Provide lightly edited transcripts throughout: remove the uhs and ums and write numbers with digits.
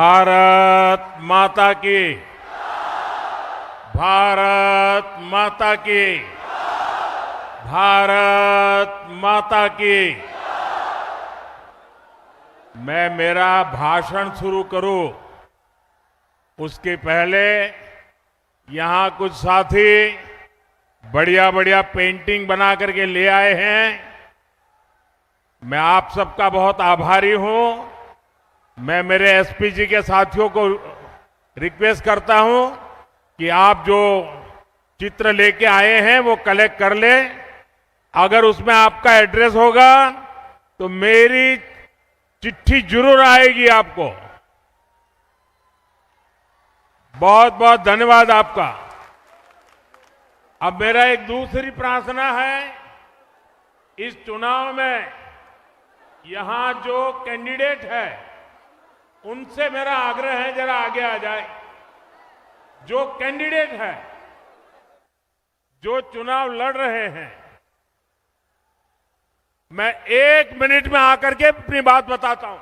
भारत माता की, भारत माता की, भारत माता की। मैं मेरा भाषण शुरू करूं उसके पहले यहां कुछ साथी बढ़िया बढ़िया पेंटिंग बना करके ले आए हैं। मैं आप सबका बहुत आभारी हूं। मैं मेरे एसपी जी के साथियों को रिक्वेस्ट करता हूं कि आप जो चित्र लेके आए हैं वो कलेक्ट कर ले। अगर उसमें आपका एड्रेस होगा तो मेरी चिट्ठी जरूर आएगी आपको। बहुत बहुत धन्यवाद आपका। अब मेरा एक दूसरी प्रार्थना है, इस चुनाव में यहां जो कैंडिडेट है उनसे मेरा आग्रह है जरा आगे आ जाए। जो कैंडिडेट है, जो चुनाव लड़ रहे हैं, मैं 1 मिनट में आकर के अपनी बात बताता हूं।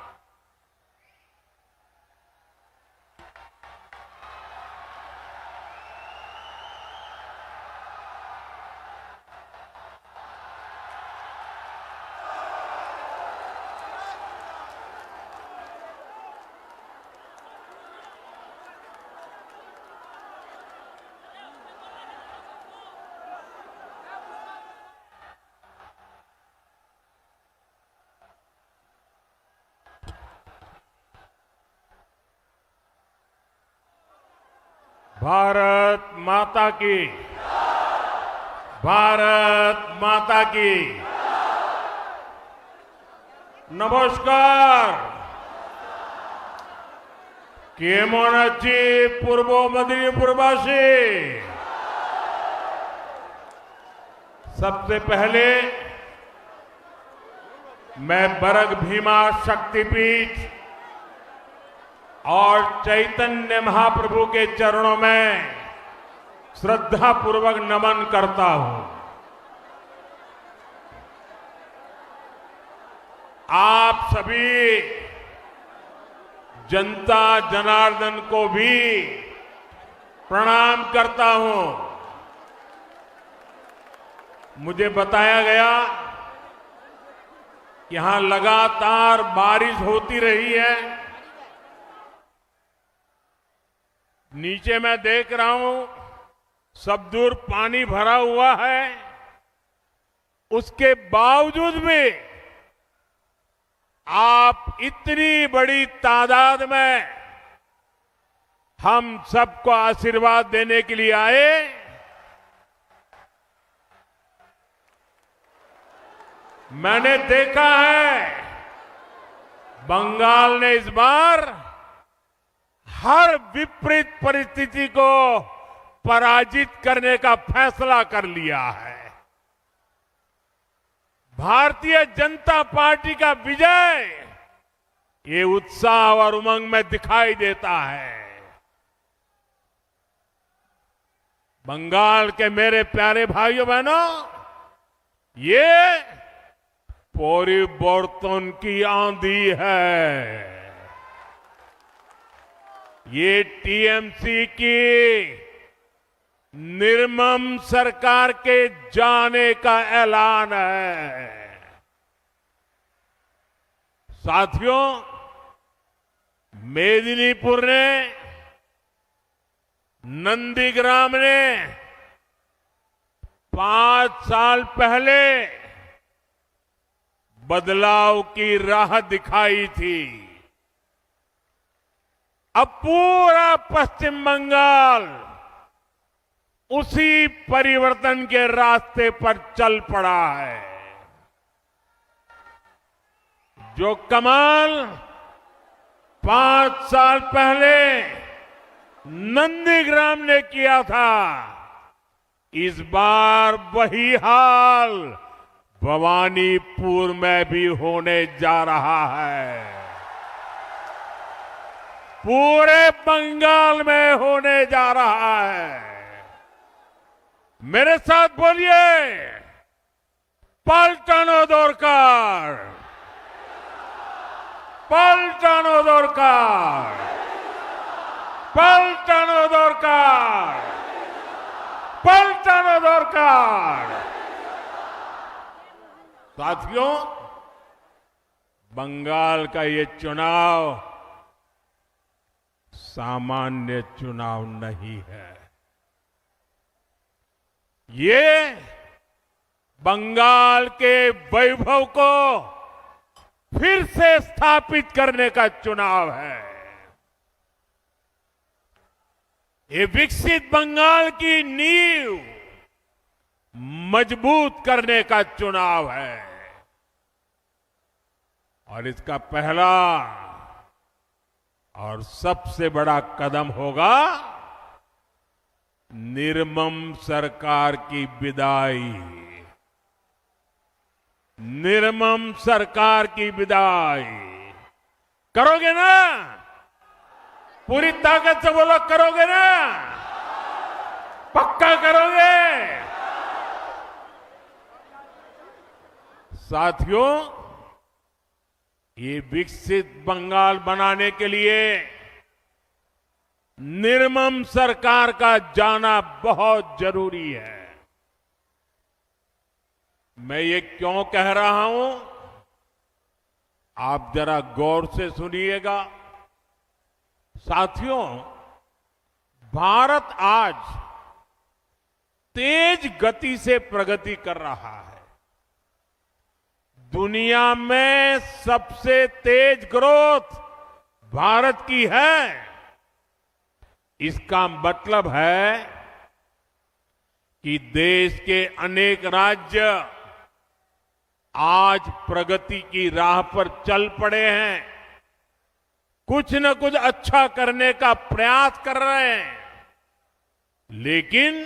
भारत माता की, भारत माता की। नमस्कार। केमन आछि पूर्व मेदिनीपुरवासी। सबसे पहले मैं बरग भीमा शक्तिपीठ और चैतन्य महाप्रभु के चरणों में श्रद्धा पूर्वक नमन करता हूं। आप सभी जनता जनार्दन को भी प्रणाम करता हूं। मुझे बताया गया कि यहां लगातार बारिश होती रही है। नीचे मैं देख रहा हूं सब दूर पानी भरा हुआ है। उसके बावजूद भी आप इतनी बड़ी तादाद में हम सबको आशीर्वाद देने के लिए आए। मैंने देखा है बंगाल ने इस बार हर विपरीत परिस्थिति को पराजित करने का फैसला कर लिया है। भारतीय जनता पार्टी का विजय ये उत्साह और उमंग में दिखाई देता है। बंगाल के मेरे प्यारे भाइयों बहनों, ये परिवर्तन की आंधी है। ये टीएमसी की निर्मम सरकार के जाने का ऐलान है। साथियों, मेदिनीपुर ने, नंदीग्राम ने 5 साल पहले बदलाव की राह दिखाई थी। अब पूरा पश्चिम बंगाल उसी परिवर्तन के रास्ते पर चल पड़ा है। जो कमाल 5 साल पहले नंदीग्राम ने किया था, इस बार वही हाल भवानीपुर में भी होने जा रहा है। पूरे बंगाल में होने जा रहा है। मेरे साथ बोलिए, पलटानो दरकार, पलटानो दरकार। পাল্টানো দরকার, पलटाना दरकार। साथियों, बंगाल का ये चुनाव सामान्य चुनाव नहीं है। ये बंगाल के वैभव को फिर से स्थापित करने का चुनाव है। ये विकसित बंगाल की नींव मजबूत करने का चुनाव है और इसका पहला और सबसे बड़ा कदम होगा निर्मम सरकार की विदाई। निर्मम सरकार की विदाई करोगे ना? पूरी ताकत से बोलो, करोगे ना? पक्का करोगे? साथियों, ये विकसित बंगाल बनाने के लिए निर्मम सरकार का जाना बहुत जरूरी है। मैं ये क्यों कह रहा हूं, आप जरा गौर से सुनिएगा। साथियों, भारत आज तेज गति से प्रगति कर रहा है। दुनिया में सबसे तेज ग्रोथ भारत की है। इसका मतलब है कि देश के अनेक राज्य आज प्रगति की राह पर चल पड़े हैं, कुछ न कुछ अच्छा करने का प्रयास कर रहे हैं। लेकिन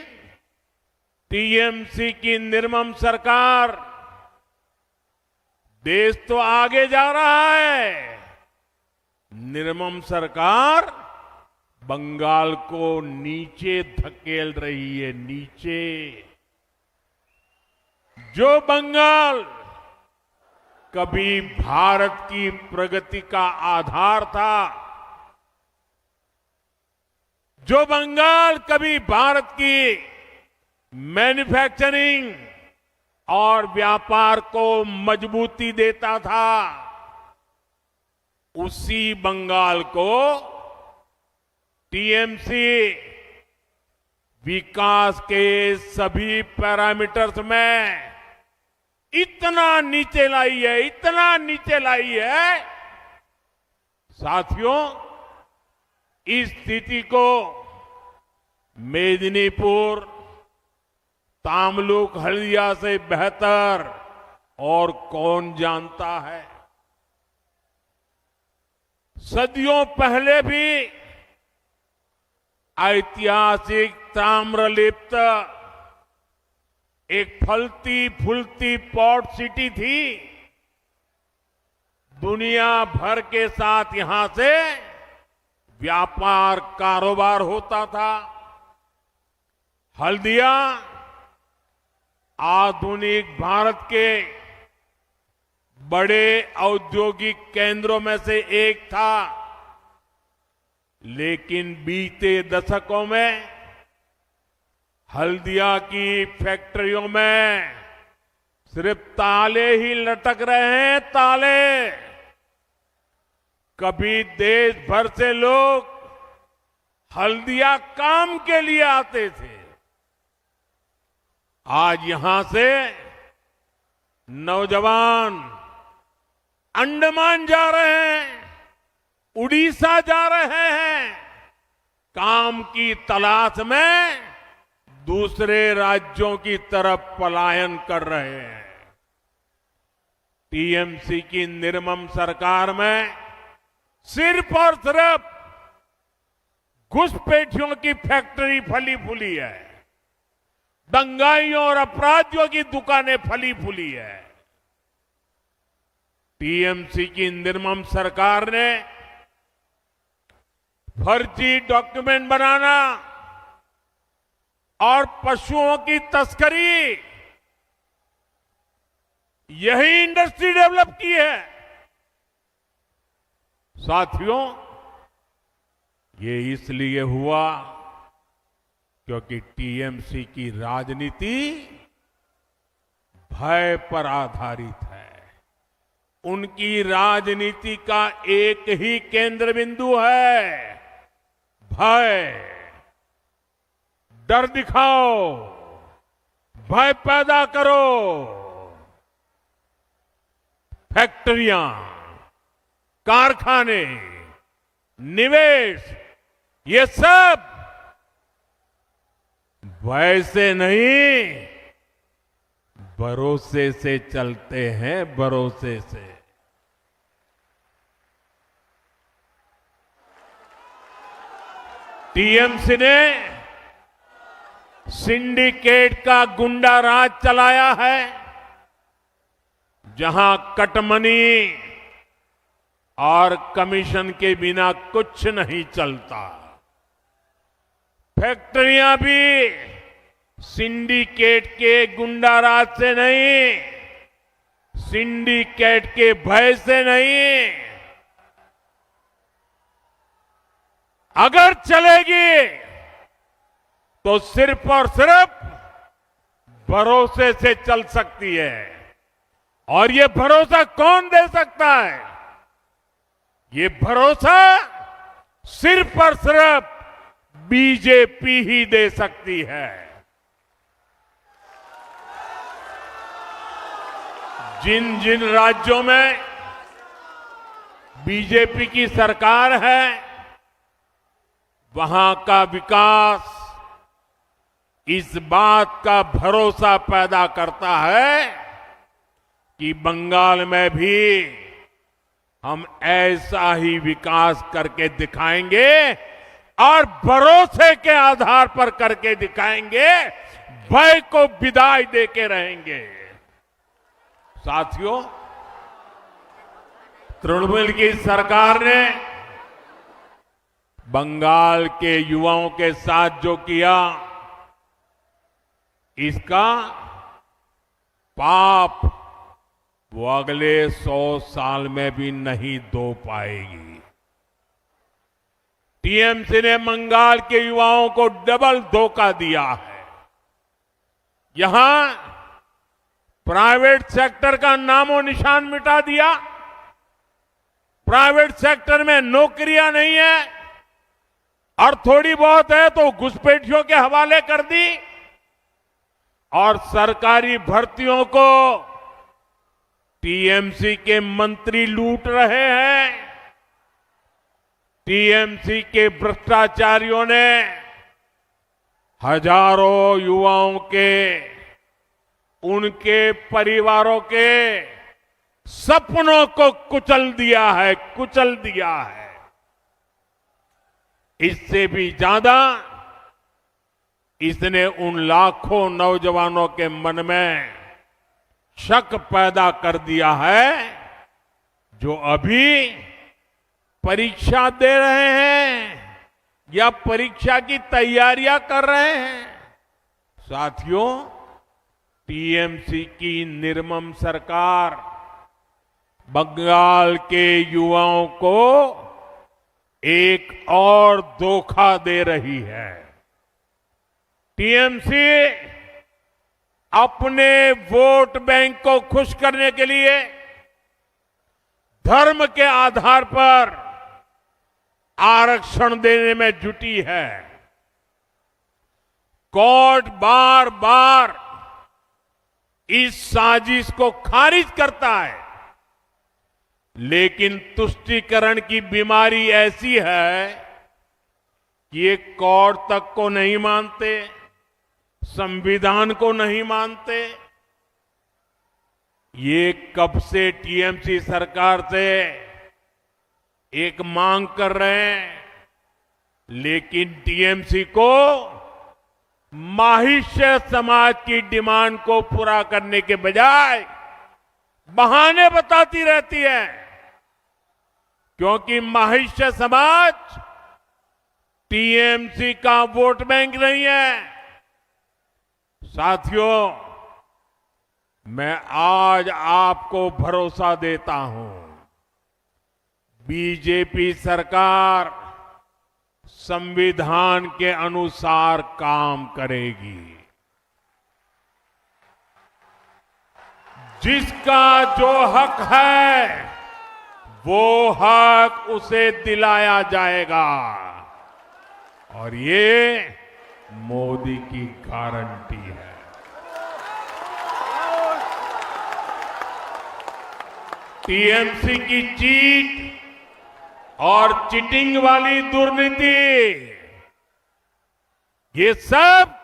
टीएमसी की निर्मम सरकार, देश तो आगे जा रहा है, निर्मम सरकार बंगाल को नीचे धकेल रही है। नीचे जो बंगाल कभी भारत की प्रगति का आधार था, जो बंगाल कभी भारत की मैन्युफैक्चरिंग और व्यापार को मजबूती देता था, उसी बंगाल को टीएमसी विकास के सभी पैरामीटर्स में इतना नीचे लाई है, इतना नीचे लाई है। साथियों, इस स्थिति को मेदिनीपुर, तामलुक, हल्दिया से बेहतर और कौन जानता है। सदियों पहले भी ऐतिहासिक ताम्रलिप्त एक फलती फूलती पोर्ट सिटी थी। दुनिया भर के साथ यहां से व्यापार कारोबार होता था। हल्दिया आधुनिक भारत के बड़े औद्योगिक केंद्रों में से एक था, लेकिन बीते दशकों में हल्दिया की फैक्ट्रियों में सिर्फ ताले ही लटक रहे हैं, ताले। कभी देश भर से लोग हल्दिया काम के लिए आते थे, आज यहां से नौजवान अंडमान जा रहे हैं, उड़ीसा जा रहे हैं, काम की तलाश में दूसरे राज्यों की तरफ पलायन कर रहे हैं। टीएमसी की निर्मम सरकार में सिर्फ और सिर्फ घुसपैठियों की फैक्ट्री फली फूली है, दंगाइयों और अपराधियों की दुकानें फली फूली है। टीएमसी की निर्मम सरकार ने फर्जी डॉक्यूमेंट बनाना और पशुओं की तस्करी, यही इंडस्ट्री डेवलप की है। साथियों, ये इसलिए हुआ क्योंकि टीएमसी की राजनीति भय पर आधारित है। उनकी राजनीति का एक ही केंद्र बिंदु है, भय। डर दिखाओ, भय पैदा करो। फैक्ट्रियां, कारखाने, निवेश, ये सब भय से नहीं, भरोसे से चलते हैं, भरोसे से। टीएमसी ने सिंडिकेट का गुंडा राज चलाया है, जहां कटमनी और कमीशन के बिना कुछ नहीं चलता। फैक्ट्रियां भी सिंडिकेट के गुंडा राज से नहीं, सिंडिकेट के भय से नहीं, अगर चलेगी तो सिर्फ और सिर्फ भरोसे से चल सकती है। और ये भरोसा कौन दे सकता है? ये भरोसा सिर्फ और सिर्फ बीजेपी ही दे सकती है। जिन जिन राज्यों में बीजेपी की सरकार है, वहां का विकास इस बात का भरोसा पैदा करता है कि बंगाल में भी हम ऐसा ही विकास करके दिखाएंगे और भरोसे के आधार पर करके दिखाएंगे, भय को विदाई देके रहेंगे। साथियों, तृणमूल की सरकार ने बंगाल के युवाओं के साथ जो किया, इसका पाप वो अगले 100 साल में भी नहीं धो पाएगी। टीएमसी ने बंगाल के युवाओं को डबल धोखा दिया है। यहां प्राइवेट सेक्टर का नामो निशान मिटा दिया। प्राइवेट सेक्टर में नौकरियां नहीं है, और थोड़ी बहुत है तो घुसपैठियों के हवाले कर दी। और सरकारी भर्तियों को टीएमसी के मंत्री लूट रहे हैं। टीएमसी के भ्रष्टाचारियों ने हजारों युवाओं के, उनके परिवारों के सपनों को कुचल दिया है, कुचल दिया है। इससे भी ज्यादा इसने उन लाखों नौजवानों के मन में शक पैदा कर दिया है जो अभी परीक्षा दे रहे हैं या परीक्षा की तैयारियां कर रहे हैं। साथियों, टीएमसी की निर्मम सरकार बंगाल के युवाओं को एक और धोखा दे रही है। टीएमसी अपने वोट बैंक को खुश करने के लिए धर्म के आधार पर आरक्षण देने में जुटी है। कोर्ट बार बार इस साजिश को खारिज करता है, लेकिन तुष्टीकरण की बीमारी ऐसी है कि ये कोर्ट तक को नहीं मानते, संविधान को नहीं मानते। ये कब से टीएमसी सरकार से एक मांग कर रहे हैं, लेकिन टीएमसी को माहिष्य समाज की डिमांड को पूरा करने के बजाय बहाने बताती रहती है, क्योंकि माहिष्य समाज टीएमसी का वोट बैंक नहीं है। साथियों, मैं आज आपको भरोसा देता हूं, बीजेपी सरकार संविधान के अनुसार काम करेगी। जिसका जो हक है वो हक उसे दिलाया जाएगा और ये मोदी की गारंटी है। टीएमसी की चीट और चीटिंग वाली दुर्नीति, ये सब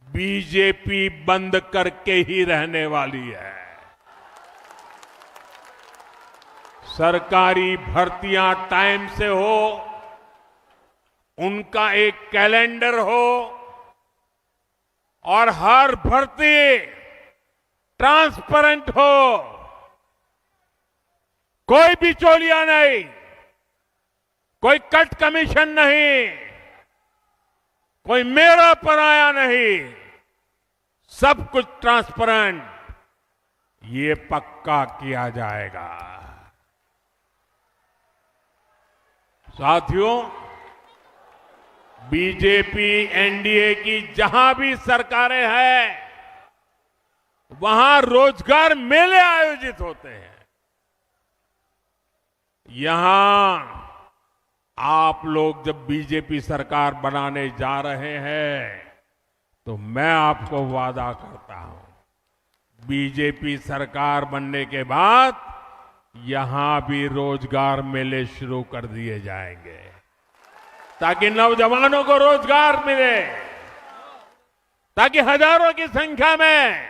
बीजेपी बंद करके ही रहने वाली है। सरकारी भर्तियां टाइम से हो, उनका एक कैलेंडर हो और हर भर्ती ट्रांसपेरेंट हो, कोई बिचौलिया नहीं, कोई कट कमीशन नहीं, कोई मेरा पराया नहीं, सब कुछ ट्रांसपेरेंट, ये पक्का किया जाएगा। साथियों, बीजेपी एनडीए की जहां भी सरकारें हैं, वहां रोजगार मेले आयोजित होते हैं। यहां आप लोग जब बीजेपी सरकार बनाने जा रहे हैं तो मैं आपको वादा करता हूं, बीजेपी सरकार बनने के बाद यहां भी रोजगार मेले शुरू कर दिए जाएंगे ताकि नौजवानों को रोजगार मिले, ताकि हजारों की संख्या में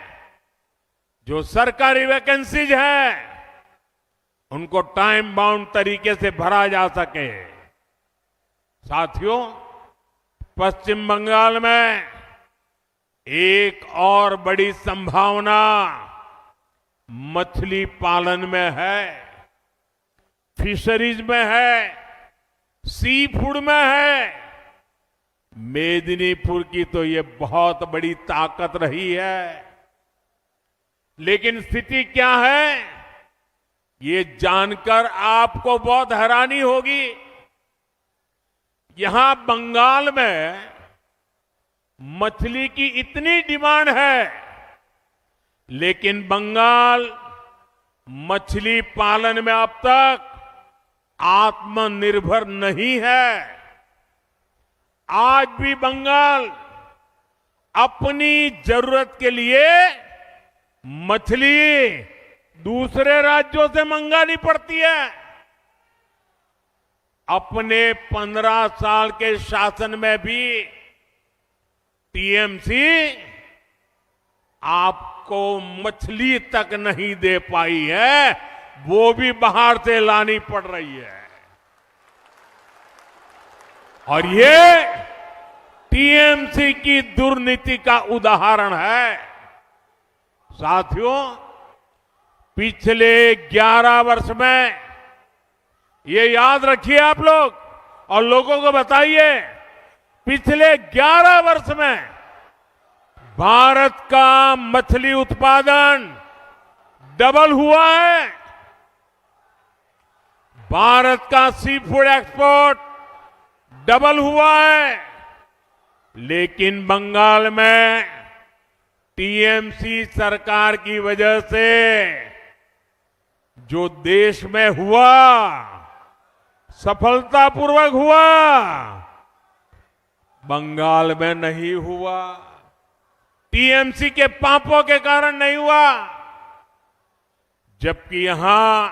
जो सरकारी वैकेंसीज हैं उनको टाइम बाउंड तरीके से भरा जा सके। साथियों, पश्चिम बंगाल में एक और बड़ी संभावना मछली पालन में है, फिशरीज में है, सी फूड में है। मेदिनीपुर की तो ये बहुत बड़ी ताकत रही है, लेकिन स्थिति क्या है ये जानकर आपको बहुत हैरानी होगी। यहां बंगाल में मछली की इतनी डिमांड है, लेकिन बंगाल मछली पालन में अब तक आत्मनिर्भर नहीं है। आज भी बंगाल अपनी जरूरत के लिए मछली दूसरे राज्यों से मंगानी पड़ती है। अपने 15 साल के शासन में भी टीएमसी आपको मछली तक नहीं दे पाई है, वो भी बाहर से लानी पड़ रही है। और ये टीएमसी की दुर्नीति का उदाहरण है। साथियों, पिछले 11 वर्ष में ये याद रखिए आप लोग और लोगों को बताइए, पिछले 11 वर्ष में भारत का मछली उत्पादन डबल हुआ है। भारत का सी फूड एक्सपोर्ट डबल हुआ है, लेकिन बंगाल में टीएमसी सरकार की वजह से जो देश में हुआ, सफलतापूर्वक हुआ, बंगाल में नहीं हुआ। टीएमसी के पापों के कारण नहीं हुआ। जबकि यहां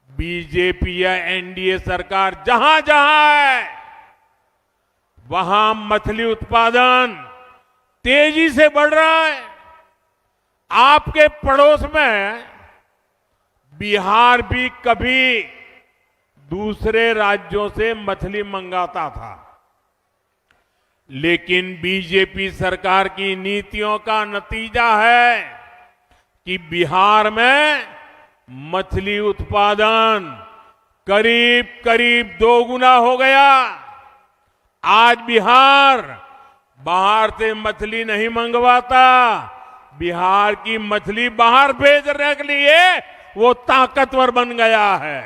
बीजेपी या एनडीए सरकार जहां जहां है, वहां मछली उत्पादन तेजी से बढ़ रहा है। आपके पड़ोस में बिहार भी कभी दूसरे राज्यों से मछली मंगाता था, लेकिन बीजेपी सरकार की नीतियों का नतीजा है कि बिहार में मछली उत्पादन करीब करीब 2 गुना हो गया। आज बिहार बाहर से मछली नहीं मंगवाता, बिहार की मछली बाहर भेजने के लिए वो ताकतवर बन गया है।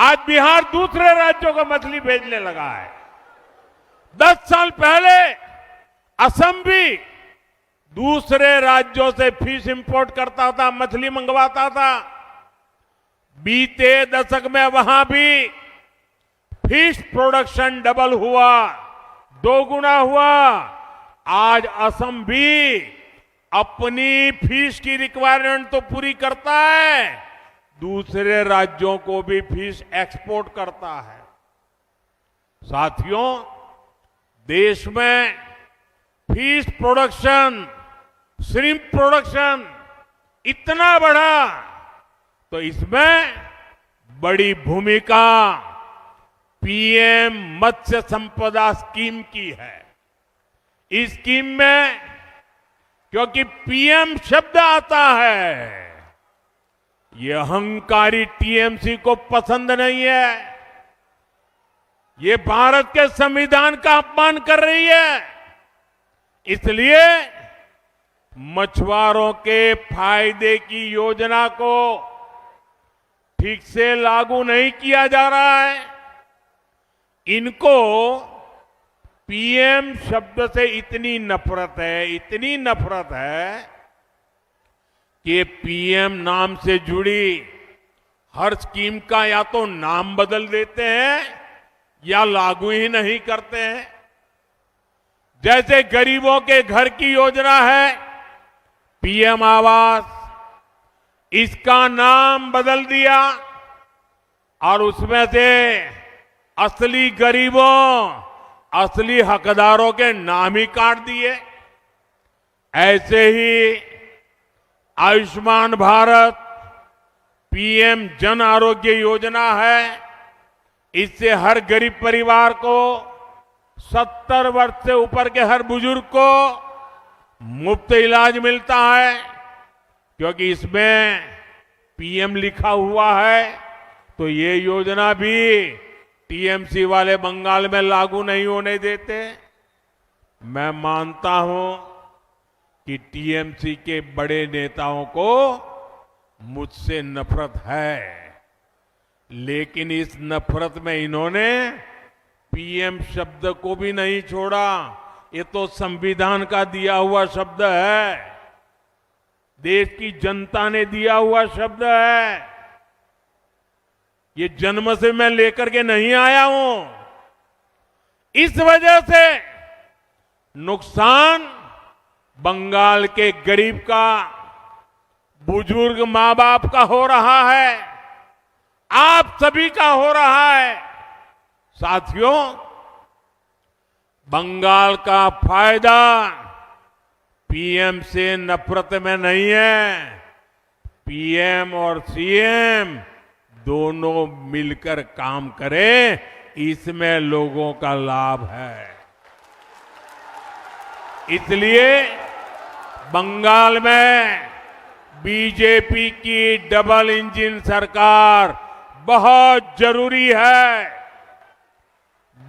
आज बिहार दूसरे राज्यों को मछली भेजने लगा है। 10 साल पहले असम भी दूसरे राज्यों से फिश इंपोर्ट करता था, मछली मंगवाता था। बीते दशक में वहां भी फिश प्रोडक्शन डबल हुआ, 2 गुना हुआ। आज असम भी अपनी फिश की रिक्वायरमेंट तो पूरी करता है, दूसरे राज्यों को भी फिश एक्सपोर्ट करता है। साथियों, देश में फिश प्रोडक्शन, श्रिम्प प्रोडक्शन इतना बढ़ा तो इसमें बड़ी भूमिका पीएम मत्स्य संपदा स्कीम की है। इस स्कीम में क्योंकि पीएम शब्द आता है, ये अहंकारी टीएमसी को पसंद नहीं है। ये भारत के संविधान का अपमान कर रही है। इसलिए मछुआरों के फायदे की योजना को ठीक से लागू नहीं किया जा रहा है। इनको पीएम शब्द से इतनी नफरत है, इतनी नफरत है कि पीएम नाम से जुड़ी हर स्कीम का या तो नाम बदल देते हैं या लागू ही नहीं करते हैं। जैसे गरीबों के घर की योजना है पीएम आवास, इसका नाम बदल दिया और उसमें से असली गरीबों, असली हकदारों के नाम ही काट दिए। ऐसे ही आयुष्मान भारत, पीएम जन आरोग्य योजना है। इससे हर गरीब परिवार को, 70 वर्ष से ऊपर के हर बुजुर्ग को मुफ्त इलाज मिलता है। क्योंकि इसमें पीएम लिखा हुआ है तो ये योजना भी टीएमसी वाले बंगाल में लागू नहीं होने देते। मैं मानता हूं कि टीएमसी के बड़े नेताओं को मुझसे नफरत है, लेकिन इस नफरत में इन्होंने पीएम शब्द को भी नहीं छोड़ा। ये तो संविधान का दिया हुआ शब्द है, देश की जनता ने दिया हुआ शब्द है। ये जन्म से मैं लेकर के नहीं आया हूं। इस वजह से नुकसान बंगाल के गरीब का, बुजुर्ग मां बाप का हो रहा है, आप सभी का हो रहा है। साथियों, बंगाल का फायदा पीएम से नफरत में नहीं है। पीएम और सीएम दोनों मिलकर काम करें, इसमें लोगों का लाभ है। इसलिए बंगाल में बीजेपी की डबल इंजन सरकार बहुत जरूरी है।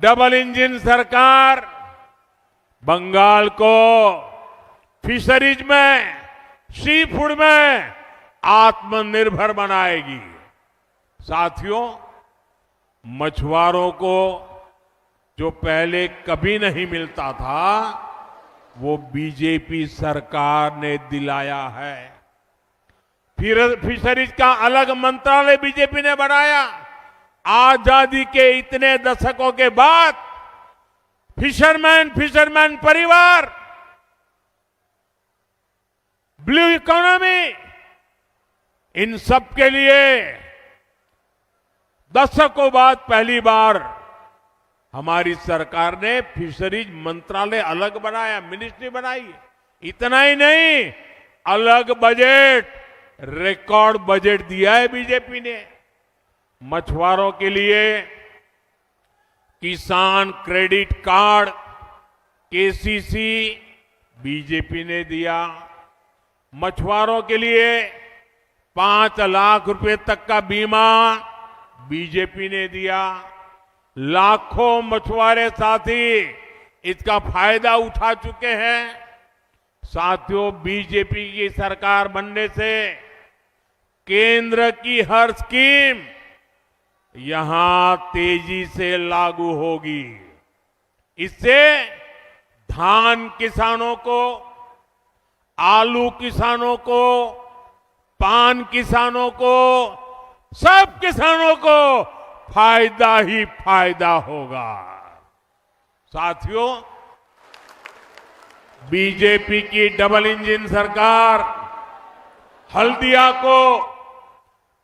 डबल इंजन सरकार बंगाल को फिशरीज में, सी फूड में आत्मनिर्भर बनाएगी। साथियों, मछुआरों को जो पहले कभी नहीं मिलता था वो बीजेपी सरकार ने दिलाया है। फिर फिशरीज का अलग मंत्रालय बीजेपी ने बनाया। आजादी के इतने दशकों के बाद फिशरमैन परिवार, ब्लू इकोनॉमी, इन सब के लिए दशकों बाद पहली बार हमारी सरकार ने फिशरीज मंत्रालय अलग बनाया, मिनिस्ट्री बनाई। इतना ही नहीं, अलग बजट, रिकॉर्ड बजट दिया है बीजेपी ने मछुआरों के लिए। किसान क्रेडिट कार्ड, केसीसी बीजेपी ने दिया। मछुआरों के लिए 5 लाख रुपए तक का बीमा बीजेपी ने दिया। लाखों मछुआरे साथी इसका फायदा उठा चुके हैं। साथियों, बीजेपी की सरकार बनने से केंद्र की हर स्कीम यहां तेजी से लागू होगी। इससे धान किसानों को, आलू किसानों को, पान किसानों को, सब किसानों को फायदा ही फायदा होगा। साथियों, बीजेपी की डबल इंजन सरकार हल्दिया को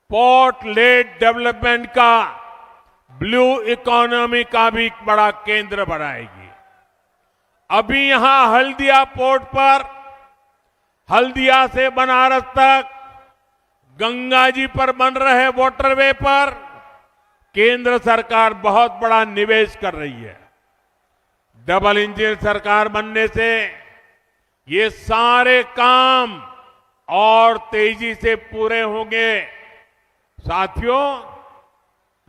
पोर्ट लेड डेवलपमेंट का, ब्लू इकोनॉमी का भी बड़ा केंद्र बनाएगी। अभी यहां हल्दिया पोर्ट पर, हल्दिया से बनारस तक, गंगा जी पर बन रहे वाटरवे पर केंद्र सरकार बहुत बड़ा निवेश कर रही है। डबल इंजन सरकार बनने से ये सारे काम और तेजी से पूरे होंगे। साथियों,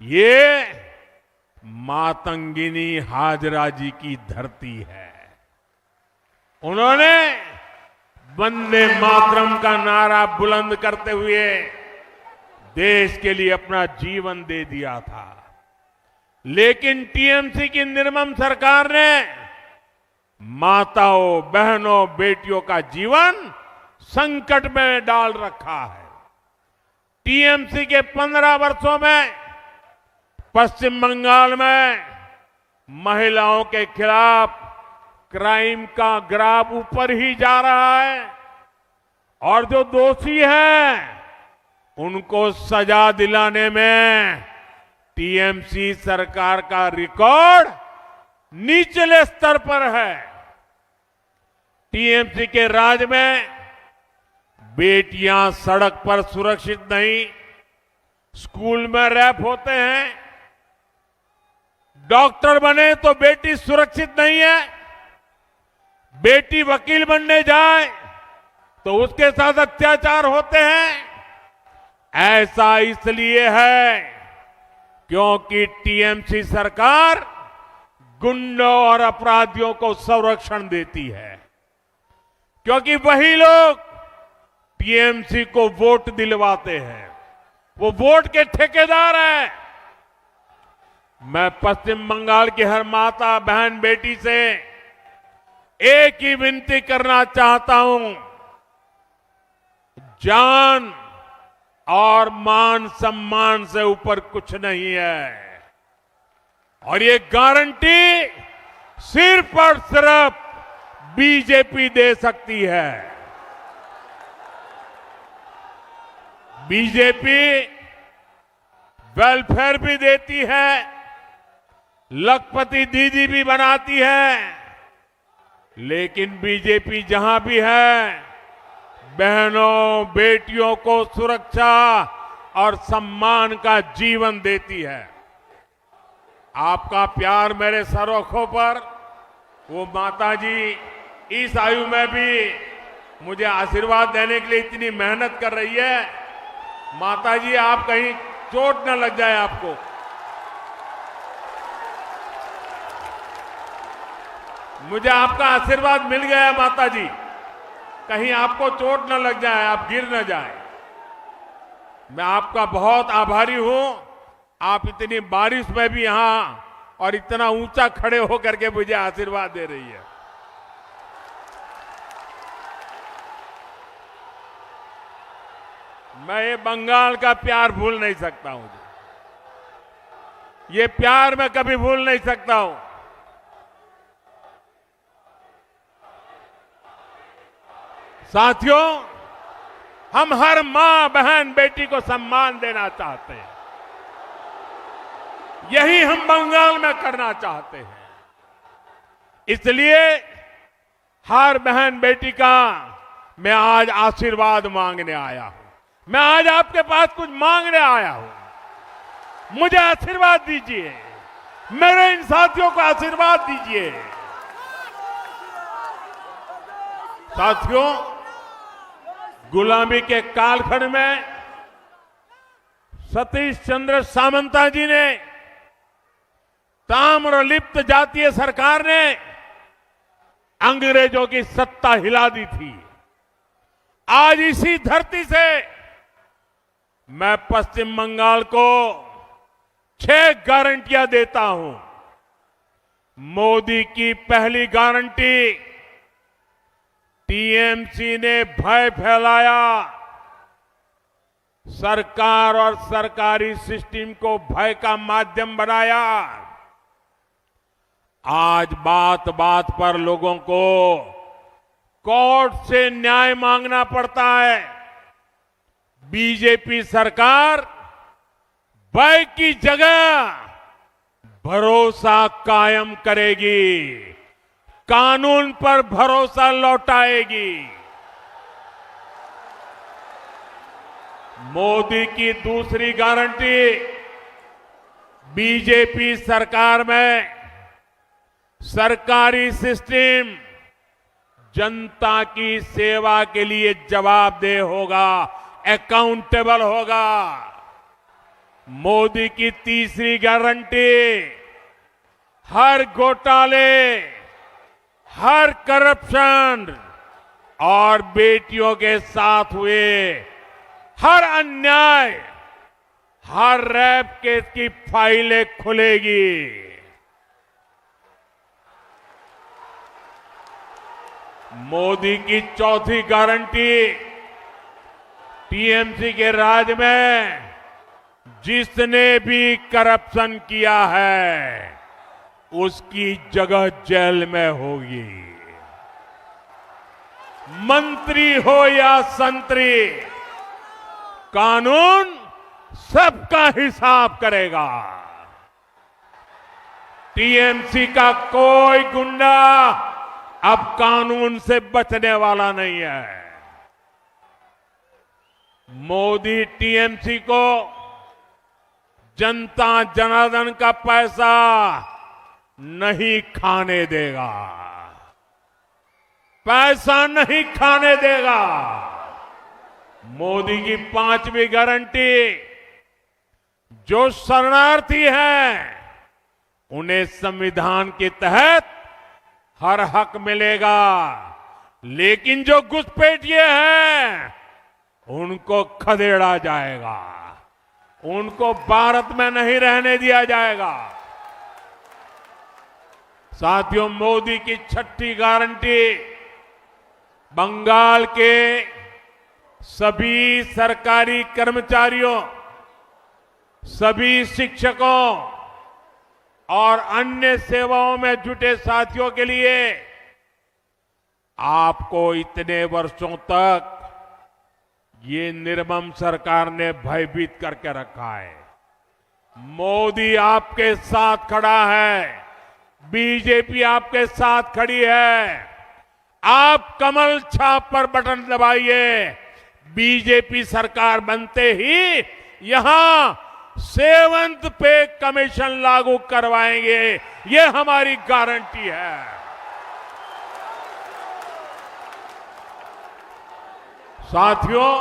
ये मातंगिनी हाजरा जी की धरती है। उन्होंने वंदे मातरम का नारा बुलंद करते हुए देश के लिए अपना जीवन दे दिया था। लेकिन टीएमसी की निर्मम सरकार ने माताओं, बहनों, बेटियों का जीवन संकट में डाल रखा है। टीएमसी के 15 वर्षों में पश्चिम बंगाल में महिलाओं के खिलाफ क्राइम का ग्राफ ऊपर ही जा रहा है और जो दोषी हैं उनको सजा दिलाने में टीएमसी सरकार का रिकॉर्ड निचले स्तर पर है। टीएमसी के राज में बेटियां सड़क पर सुरक्षित नहीं, स्कूल में रैप होते हैं, डॉक्टर बने तो बेटी सुरक्षित नहीं है, बेटी वकील बनने जाए तो उसके साथ अत्याचार होते हैं। ऐसा इसलिए है क्योंकि टीएमसी सरकार गुंडों और अपराधियों को संरक्षण देती है, क्योंकि वही लोग टीएमसी को वोट दिलवाते हैं, वो वोट के ठेकेदार हैं। मैं पश्चिम बंगाल की हर माता, बहन, बेटी से एक ही विनती करना चाहता हूं, जान और मान सम्मान से ऊपर कुछ नहीं है और ये गारंटी सिर्फ और सिर्फ बीजेपी दे सकती है। बीजेपी वेलफेयर भी देती है, लखपति दीदी भी बनाती है, लेकिन बीजेपी जहां भी है बहनों, बेटियों को सुरक्षा और सम्मान का जीवन देती है। आपका प्यार मेरे सरोखों पर, वो माताजी इस आयु में भी मुझे आशीर्वाद देने के लिए इतनी मेहनत कर रही है। माताजी, आप कहीं चोट न लग जाए आपको। मुझे आपका आशीर्वाद मिल गया माताजी, कहीं आपको चोट न लग जाए, आप गिर न जाए। मैं आपका बहुत आभारी हूं। आप इतनी बारिश में भी यहां और इतना ऊंचा खड़े होकर के मुझे आशीर्वाद दे रही है। मैं ये बंगाल का प्यार भूल नहीं सकता हूं, ये प्यार मैं कभी भूल नहीं सकता हूं। साथियों, हम हर मां, बहन, बेटी को सम्मान देना चाहते हैं। यही हम बंगाल में करना चाहते हैं। इसलिए हर बहन बेटी का मैं आज आशीर्वाद मांगने आया हूं। मैं आज आपके पास कुछ मांगने आया हूं। मुझे आशीर्वाद दीजिए, मेरे इन साथियों को आशीर्वाद दीजिए। साथियों, गुलामी के कालखंड में सतीश चंद्र सामंता जी ने, ताम्रलिप्त जातीय सरकार ने अंग्रेजों की सत्ता हिला दी थी। आज इसी धरती से मैं पश्चिम बंगाल को 6 गारंटियां देता हूं। मोदी की पहली गारंटी, टीएमसी ने भय फैलाया, सरकार और सरकारी सिस्टम को भय का माध्यम बनाया। आज बात बात पर लोगों को कोर्ट से न्याय मांगना पड़ता है। बीजेपी सरकार भय की जगह भरोसा कायम करेगी, कानून पर भरोसा लौटाएगी। मोदी की दूसरी गारंटी, बीजेपी सरकार में सरकारी सिस्टम जनता की सेवा के लिए जवाबदेह होगा, अकाउंटेबल होगा। मोदी की तीसरी गारंटी, हर घोटाले, हर करप्शन और बेटियों के साथ हुए हर अन्याय, हर रेप केस की फाइलें खुलेगी। मोदी की चौथी गारंटी, टीएमसी के राज में जिसने भी करप्शन किया है उसकी जगह जेल में होगी। मंत्री हो या संतरी, कानून सबका हिसाब करेगा। टीएमसी का कोई गुंडा अब कानून से बचने वाला नहीं है। मोदी टीएमसी को जनता जनार्दन का पैसा नहीं खाने देगा, पैसा नहीं खाने देगा। मोदी की पांचवी गारंटी, जो शरणार्थी हैं उन्हें संविधान के तहत हर हक मिलेगा, लेकिन जो घुसपैठिए हैं उनको खदेड़ा जाएगा, उनको भारत में नहीं रहने दिया जाएगा। साथियों, मोदी की छठी गारंटी, बंगाल के सभी सरकारी कर्मचारियों, सभी शिक्षकों और अन्य सेवाओं में जुटे साथियों के लिए आपको इतने वर्षों तक ये निर्मम सरकार ने भयभीत करके रखा है। मोदी आपके साथ खड़ा है, बीजेपी आपके साथ खड़ी है। आप कमल छाप पर बटन दबाइए, बीजेपी सरकार बनते ही यहां 7th पे कमीशन लागू करवाएंगे, ये हमारी गारंटी है। साथियों,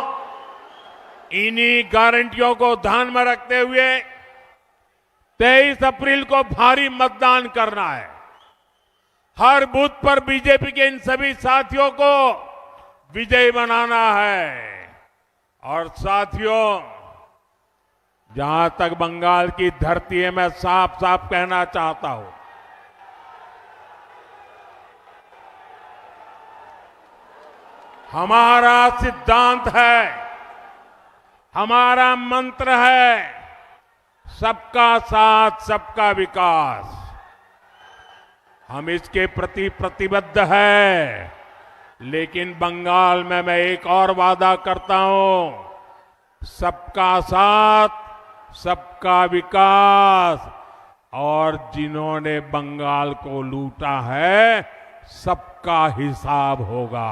इन्हीं गारंटियों को ध्यान में रखते हुए 23 अप्रैल को भारी मतदान करना है। हर बूथ पर बीजेपी के इन सभी साथियों को विजयी बनाना है। और साथियों, जहां तक बंगाल की धरती है, मैं साफ साफ कहना चाहता हूं, हमारा सिद्धांत है, हमारा मंत्र है, सबका साथ सबका विकास। हम इसके प्रति प्रतिबद्ध है। लेकिन बंगाल में मैं एक और वादा करता हूं, सबका साथ सबका विकास, और जिन्होंने बंगाल को लूटा है सबका हिसाब होगा,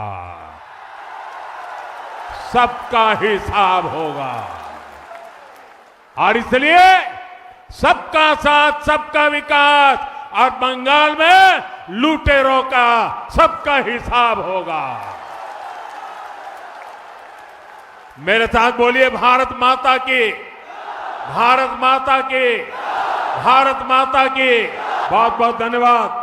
सबका हिसाब होगा। और इसलिए सबका साथ सबका विकास और बंगाल में लुटेरों का सबका हिसाब होगा। मेरे साथ बोलिए, भारत माता की, भारत माता की, भारत माता की। बहुत बहुत धन्यवाद।